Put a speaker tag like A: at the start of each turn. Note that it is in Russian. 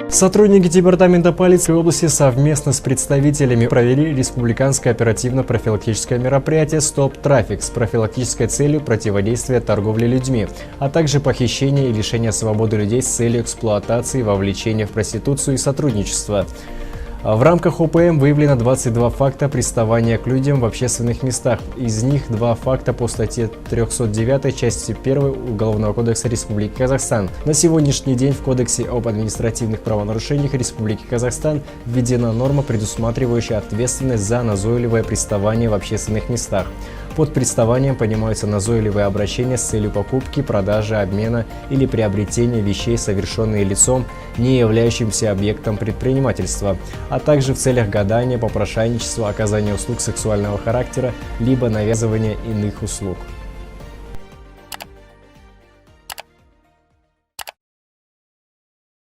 A: Сотрудники Департамента полиции области совместно с представителями провели республиканское оперативно-профилактическое мероприятие «Стоп трафик» с профилактической целью противодействия торговле людьми, а также похищения и лишения свободы людей с целью эксплуатации, вовлечения в проституцию и сотрудничества. В рамках ОПМ выявлено 22 факта приставания к людям в общественных местах. Из них 2 факта по статье 309 части 1 Уголовного кодекса Республики Казахстан. На сегодняшний день в Кодексе об административных правонарушениях Республики Казахстан введена норма, предусматривающая ответственность за назойливое приставание в общественных местах. Под приставанием понимаются назойливые обращения с целью покупки, продажи, обмена или приобретения вещей, совершенные лицом, не являющимся объектом предпринимательства, а также в целях гадания, попрошайничества, оказания услуг сексуального характера, либо навязывания иных услуг.